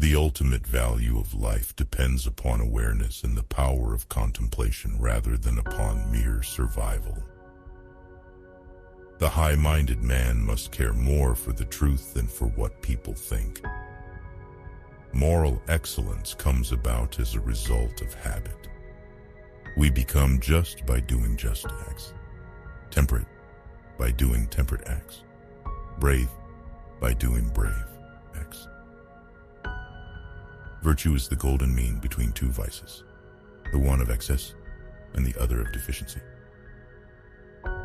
The ultimate value of life depends upon awareness and the power of contemplation rather than upon mere survival. The high-minded man must care more for the truth than for what people think. Moral excellence comes about as a result of habit. We become just by doing just acts, temperate by doing temperate acts, brave by doing brave acts. Virtue is the golden mean between two vices, the one of excess and the other of deficiency.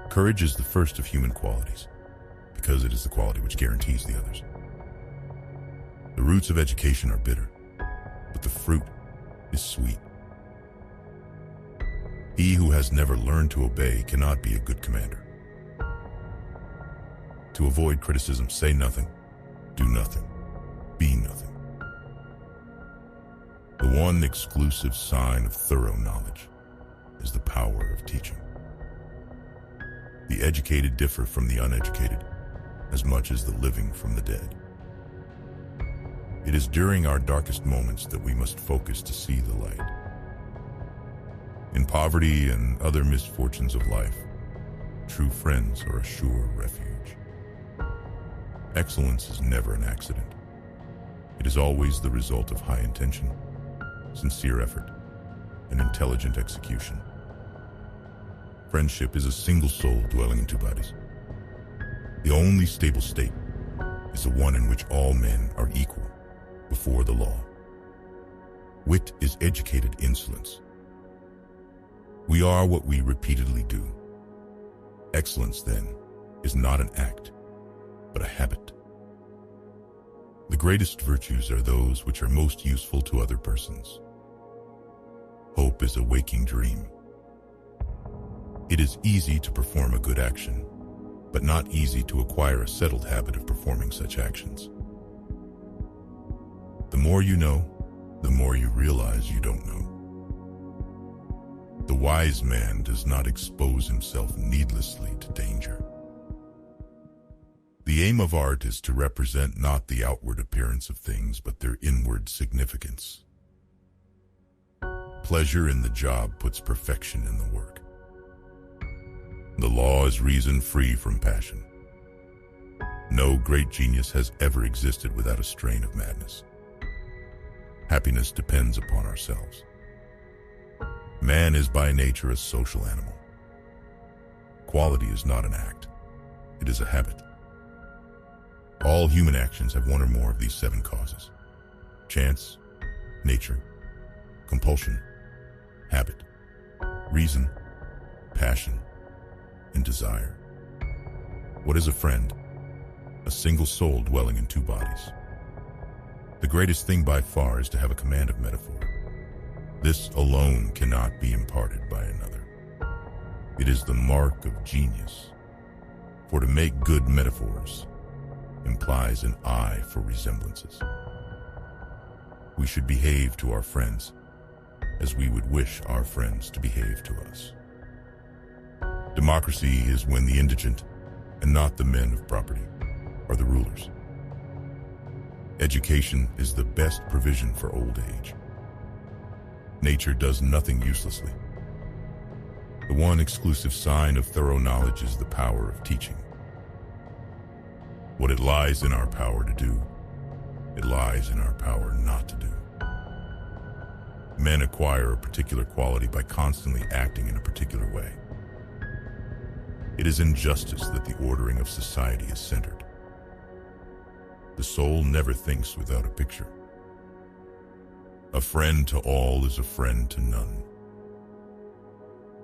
Courage is the first of human qualities, because it is the quality which guarantees the others. The roots of education are bitter, but the fruit is sweet. He who has never learned to obey cannot be a good commander. To avoid criticism, say nothing, do nothing, be nothing. The one exclusive sign of thorough knowledge is the power of teaching. The educated differ from the uneducated as much as the living from the dead. It is during our darkest moments that we must focus to see the light. In poverty and other misfortunes of life, true friends are a sure refuge. Excellence is never an accident. It is always the result of high intention, sincere effort, and intelligent execution. Friendship is a single soul dwelling in two bodies. The only stable state is the one in which all men are equal before the law. Wit is educated insolence. We are what we repeatedly do. Excellence, then, is not an act, but a habit. The greatest virtues are those which are most useful to other persons. Hope is a waking dream. It is easy to perform a good action, but not easy to acquire a settled habit of performing such actions. The more you know, the more you realize you don't know. The wise man does not expose himself needlessly to danger. The aim of art is to represent not the outward appearance of things, but their inward significance. Pleasure in the job puts perfection in the work. The law is reason free from passion. No great genius has ever existed without a strain of madness. Happiness depends upon ourselves. Man is by nature a social animal. Quality is not an act, it is a habit. All human actions have one or more of these 7 causes: chance, nature, compulsion, habit, reason, passion, and desire. What is a friend? A single soul dwelling in 2 bodies. The greatest thing by far is to have a command of metaphor. This alone cannot be imparted by another. It is the mark of genius. For to make good metaphors implies an eye for resemblances. We should behave to our friends as we would wish our friends to behave to us. Democracy is when the indigent, and not the men of property, are the rulers. Education is the best provision for old age. Nature does nothing uselessly. The one exclusive sign of thorough knowledge is the power of teaching. What it lies in our power to do, it lies in our power not to do. Men acquire a particular quality by constantly acting in a particular way. It is in justice that the ordering of society is centered. The soul never thinks without a picture. A friend to all is a friend to none.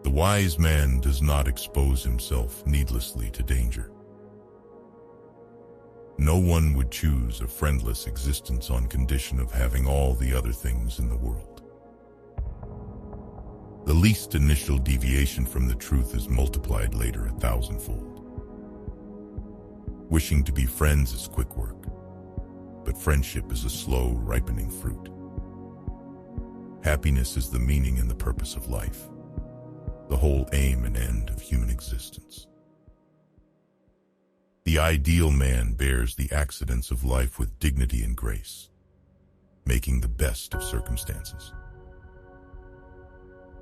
The wise man does not expose himself needlessly to danger. No one would choose a friendless existence on condition of having all the other things in the world. The least initial deviation from the truth is multiplied later 1,000-fold. Wishing to be friends is quick work, but friendship is a slow, ripening fruit. Happiness is the meaning and the purpose of life, the whole aim and end of human existence. The ideal man bears the accidents of life with dignity and grace. making the best of circumstances.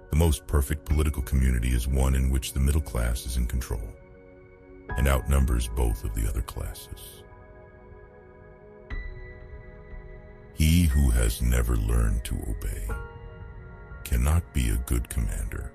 The most perfect political community is one in which the middle class is in control and outnumbers both of the other classes. He who has never learned to obey cannot be a good commander.